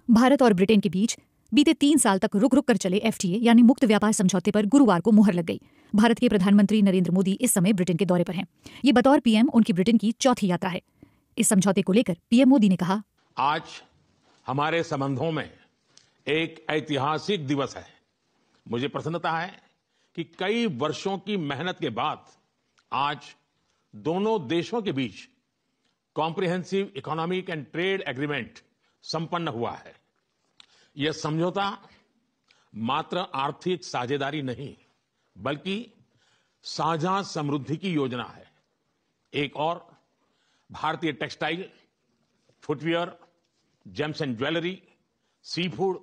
भारत और ब्रिटेन के बीच बीते 3 साल तक रुक रुक कर चले एफटीए यानी मुक्त व्यापार समझौते पर गुरुवार को मुहर लग गई। भारत के प्रधानमंत्री नरेंद्र मोदी इस समय ब्रिटेन के दौरे पर हैं। ये बतौर पीएम उनकी ब्रिटेन की चौथी यात्रा है। इस समझौते को लेकर पीएम मोदी ने कहा, आज हमारे संबंधों में एक ऐतिहासिक दिवस है। मुझे प्रसन्नता है कि कई वर्षों की मेहनत के बाद आज दोनों देशों के बीच comprehensive economic and trade agreement संपन्न हुआ है। यह समझौता मात्र आर्थिक साझेदारी नहीं बल्कि साझा समृद्धि की योजना है। एक और भारतीय textile, footwear, gems and jewellery, sea food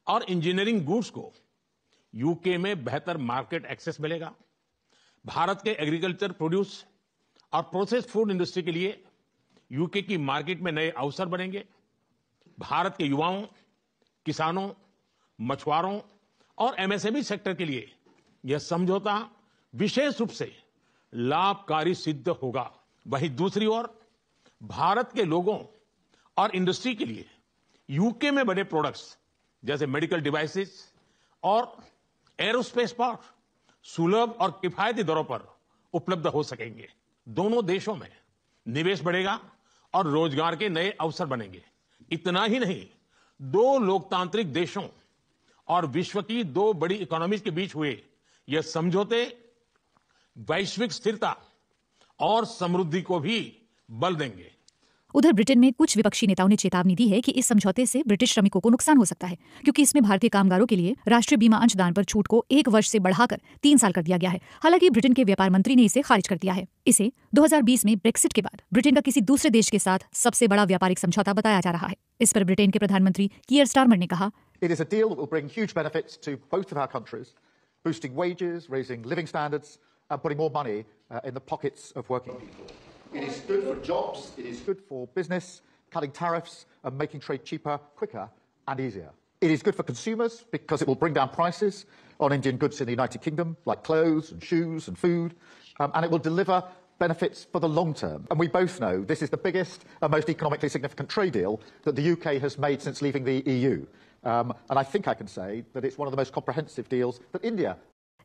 और इंजीनियरिंग गुड्स को यूके में बेहतर मार्केट एक्सेस मिलेगा। भारत के एग्रीकल्चर प्रोड्यूस और प्रोसेस्ड फूड इंडस्ट्री के लिए यूके की मार्केट में नए अवसर बनेंगे। भारत के युवाओं, किसानों, मछुआरों और एमएसएमई सेक्टर के लिए यह समझौता विशेष रूप से लाभकारी सिद्ध होगा। वहीं दूसरी ओर भारत के लोगों और इंडस्ट्री के लिए यूके में बने प्रोडक्ट्स जैसे मेडिकल डिवाइसेस और एरोस्पेस पार्ट सुलभ और किफायती दरों पर उपलब्ध हो सकेंगे। दोनों देशों में निवेश बढ़ेगा और रोजगार के नए अवसर बनेंगे। इतना ही नहीं, दो लोकतांत्रिक देशों और विश्व की दो बड़ी इकोनॉमीज के बीच हुए यह समझौते वैश्विक स्थिरता और समृद्धि को भी बल देंगे। उधर ब्रिटेन में कुछ विपक्षी नेताओं ने चेतावनी दी है कि इस समझौते से ब्रिटिश श्रमिकों को नुकसान हो सकता है, क्योंकि इसमें भारतीय कामगारों के लिए राष्ट्रीय बीमा अंशदान पर छूट को 1 वर्ष से बढ़ाकर 3 साल कर दिया गया है। हालांकि ब्रिटेन के व्यापार मंत्री ने इसे खारिज कर दिया है। इसे 2020 में ब्रेक्सिट के बाद ब्रिटेन का किसी दूसरे देश के साथ सबसे बड़ा व्यापारिक समझौता बताया जा रहा है। इस पर ब्रिटेन के प्रधानमंत्री कीयर स्टारमर ने कहा, It is a deal that will bring huge benefits to both of our countries, boosting wages, raising living standards, and putting more money in the pockets of working people. It is good for jobs, it is good for business, cutting tariffs and making trade cheaper, quicker and easier. It is good for consumers because it will bring down prices on Indian goods in the United Kingdom, like clothes and shoes and food, and it will deliver benefits for the long term. And we both know this is the biggest and most economically significant trade deal that the UK has made since leaving the EU. And I think I can say that it's one of the most comprehensive deals that India.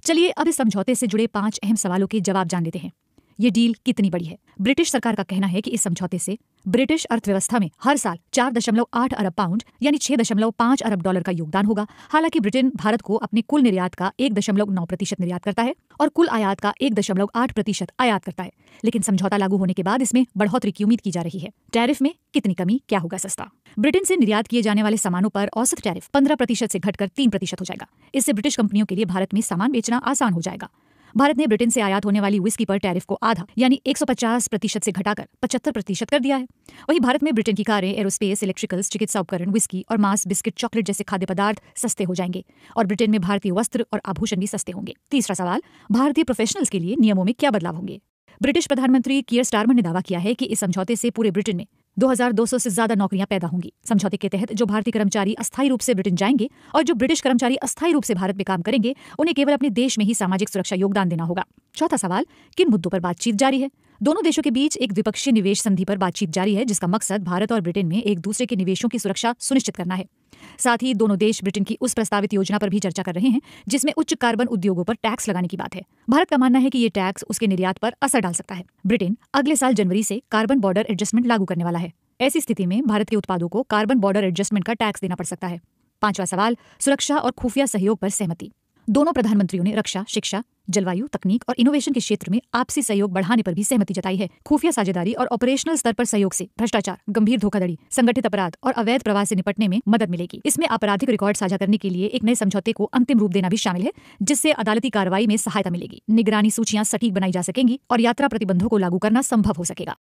चलिए अब इस समझौते से जुड़े 5 अहम सवालों के जवाब जान लेते हैं। ये डील कितनी बड़ी है? ब्रिटिश सरकार का कहना है कि इस समझौते से ब्रिटिश अर्थव्यवस्था में हर साल 4.8 अरब पाउंड यानी 6.5 अरब डॉलर का योगदान होगा। हालांकि ब्रिटेन भारत को अपने कुल निर्यात का 1.9% निर्यात करता है और कुल आयात का 1.8% आयात करता है। लेकिन समझौता लागू होने के बाद इसमें बढ़ोतरी की उम्मीद की जा रही है। टैरिफ में कितनी कमी, क्या होगा सस्ता? ब्रिटेन से निर्यात किए जाने वाले सामानों पर औसत टैरिफ 15% से घटकर 3% हो जाएगा। इससे ब्रिटिश कंपनियों के लिए भारत में सामान बेचना आसान हो जाएगा। भारत ने ब्रिटेन से आयात होने वाली विस्की पर टैरिफ को आधा यानी 150% से घटाकर 75% कर दिया है। वहीं भारत में ब्रिटेन की कारें, एरोस्पेस, इलेक्ट्रिकल्स, चिकित्सा उपकरण, विस्की और मांस, बिस्किट, चॉकलेट जैसे खाद्य पदार्थ सस्ते हो जाएंगे और ब्रिटेन में भारतीय वस्त्र और आभूषण भी सस्ते होंगे। तीसरा सवाल, भारतीय प्रोफेशनल्स के लिए नियमों में क्या बदलाव होंगे? ब्रिटिश प्रधानमंत्री कीयर स्टारमर ने दावा किया है कि इस समझौते से पूरे ब्रिटेन में 2200 से ज्यादा नौकरियां पैदा होंगी। समझौते के तहत जो भारतीय कर्मचारी अस्थायी रूप से ब्रिटेन जाएंगे और जो ब्रिटिश कर्मचारी अस्थायी रूप से भारत में काम करेंगे, उन्हें केवल अपने देश में ही सामाजिक सुरक्षा योगदान देना होगा। चौथा सवाल, किन मुद्दों पर बातचीत जारी है? दोनों देशों के बीच एक द्विपक्षीय निवेश संधि पर बातचीत जारी है, जिसका मकसद भारत और ब्रिटेन में एक दूसरे के निवेशों की सुरक्षा सुनिश्चित करना है। साथ ही दोनों देश ब्रिटेन की उस प्रस्तावित योजना पर भी चर्चा कर रहे हैं जिसमें उच्च कार्बन उद्योगों पर टैक्स लगाने की बात है। भारत का मानना है कि ये टैक्स उसके निर्यात पर असर डाल सकता है। ब्रिटेन अगले साल जनवरी से कार्बन बॉर्डर एडजस्टमेंट लागू करने वाला है। ऐसी स्थिति में भारत के उत्पादों को कार्बन बॉर्डर एडजस्टमेंट का टैक्स देना पड़ सकता है। पांचवा सवाल, सुरक्षा और खुफिया सहयोग पर सहमति। दोनों प्रधानमंत्रियों ने रक्षा, शिक्षा, जलवायु, तकनीक और इनोवेशन के क्षेत्र में आपसी सहयोग बढ़ाने पर भी सहमति जताई है। खुफिया साझेदारी और ऑपरेशनल स्तर पर सहयोग से भ्रष्टाचार, गंभीर धोखाधड़ी, संगठित अपराध और अवैध प्रवाह से निपटने में मदद मिलेगी। इसमें आपराधिक रिकॉर्ड साझा करने के लिए एक नए समझौते को अंतिम रूप देना भी शामिल है, जिससे अदालती कार्रवाई में सहायता मिलेगी, निगरानी सूचियां सटीक बनाई जा सकेंगी और यात्रा प्रतिबंधों को लागू करना संभव हो सकेगा।